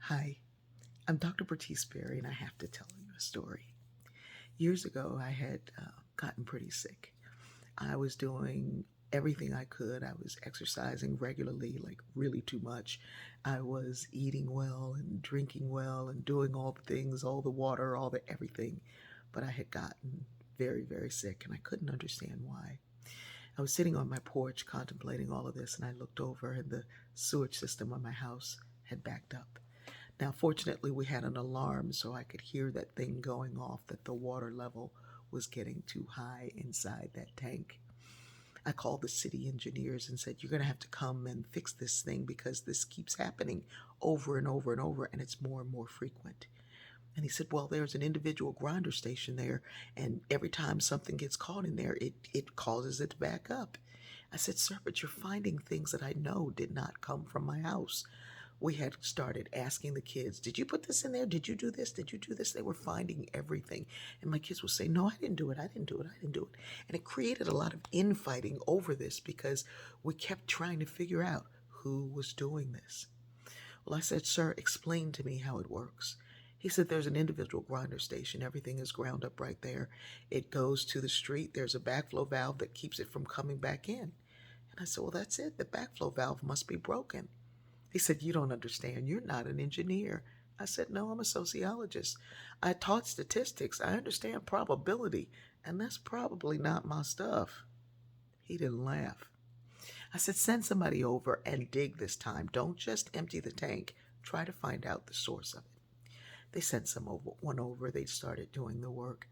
Hi, I'm Dr. Bertice Berry, and I have to tell you a story. Years ago, I had gotten pretty sick. I was doing everything I could. I was exercising regularly, like really too much. I was eating well and drinking well and doing all the things, all the water, all the everything. But I had gotten very, very sick, and I couldn't understand why. I was sitting on my porch contemplating all of this, and I looked over, and the sewage system of my house had backed up. Now, fortunately, we had an alarm so I could hear that thing going off that the water level was getting too high inside that tank. I called the city engineers and said, "You're going to have to come and fix this thing because this keeps happening over and over and over, and it's more and more frequent." And he said, "Well, there's an individual grinder station there, and every time something gets caught in there, it causes it to back up." I said, "Sir, but you're finding things that I know did not come from my house." We had started asking the kids, "Did you put this in there? Did you do this? Did you do this?" They were finding everything. And my kids would say, "No, I didn't do it. I didn't do it. I didn't do it." And it created a lot of infighting over this because we kept trying to figure out who was doing this. Well, I said, "Sir, explain to me how it works." He said, "There's an individual grinder station. Everything is ground up right there. It goes to the street. There's a backflow valve that keeps it from coming back in." And I said, "Well, that's it. The backflow valve must be broken." He said, "You don't understand. You're not an engineer." I said, "No, I'm a sociologist. I taught statistics. I understand probability, and that's probably not my stuff." He didn't laugh. I said, "Send somebody over and dig this time. Don't just empty the tank. Try to find out the source of it." They sent one over. They started doing the work.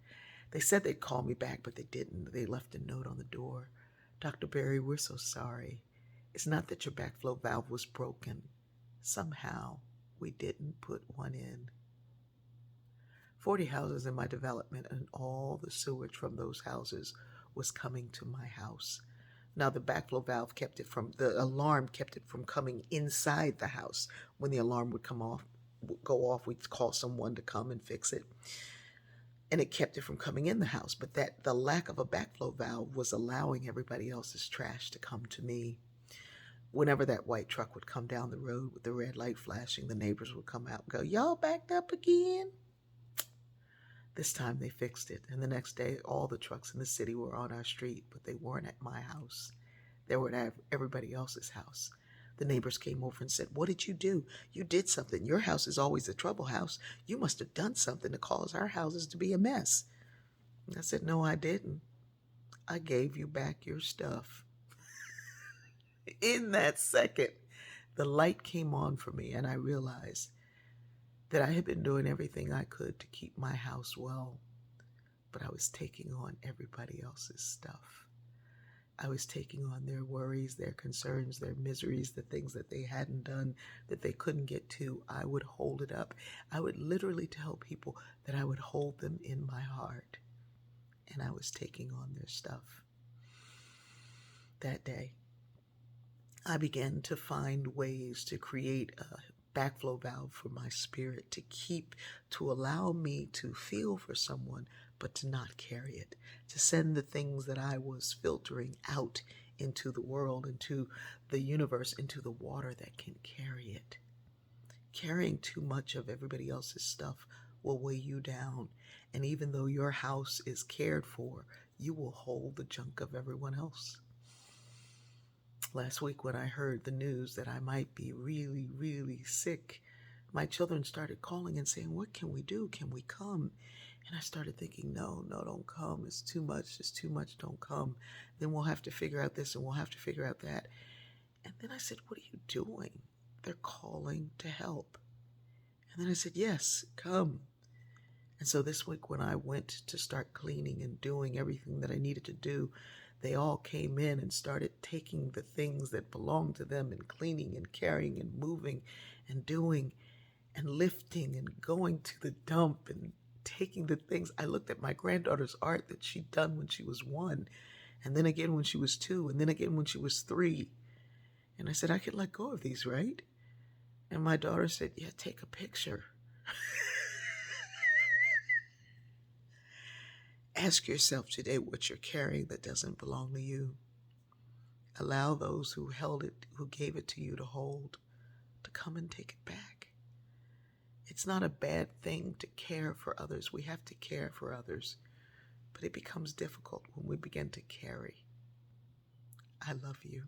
They said they'd call me back, but they didn't. They left a note on the door. "Dr. Berry, we're so sorry. It's not that your backflow valve was broken. Somehow we didn't put one in." 40 houses in my development, and all the sewage from those houses was coming to my house. Now the backflow valve the alarm kept it from coming inside the house. When the alarm would go off, we'd call someone to come and fix it. And it kept it from coming in the house. But that the lack of a backflow valve was allowing everybody else's trash to come to me. Whenever that white truck would come down the road with the red light flashing, the neighbors would come out and go, "Y'all backed up again?" This time they fixed it, and the next day all the trucks in the city were on our street, but they weren't at my house. They were at everybody else's house. The neighbors came over and said, "What did you do? You did something. Your house is always a trouble house. You must have done something to cause our houses to be a mess." I said, "No, I didn't. I gave you back your stuff." In that second, the light came on for me, and I realized that I had been doing everything I could to keep my house well, but I was taking on everybody else's stuff. I was taking on their worries, their concerns, their miseries, the things that they hadn't done, that they couldn't get to. I would hold it up. I would literally tell people that I would hold them in my heart, and I was taking on their stuff. That day, I began to find ways to create a backflow valve for my spirit to allow me to feel for someone, but to not carry it, to send the things that I was filtering out into the world, into the universe, into the water that can carry it. Carrying too much of everybody else's stuff will weigh you down. And even though your house is cared for, you will hold the junk of everyone else. Last week, when I heard the news that I might be really, really sick, my children started calling and saying, "What can we do? Can we come?" And I started thinking, no, no, don't come. It's too much. It's too much. Don't come. Then we'll have to figure out this and we'll have to figure out that. And then I said, "What are you doing?" "They're calling to help." And then I said, "Yes, come." And so this week, when I went to start cleaning and doing everything that I needed to do, they all came in and started taking the things that belonged to them and cleaning and carrying and moving and doing and lifting and going to the dump and taking the things. I looked at my granddaughter's art that she'd done when she was 1, and then again when she was 2, and then again when she was 3. And I said, "I could let go of these, right?" And my daughter said, "Yeah, take a picture." Ask yourself today what you're carrying that doesn't belong to you. Allow those who held it, who gave it to you to hold, to come and take it back. It's not a bad thing to care for others. We have to care for others, but it becomes difficult when we begin to carry. I love you.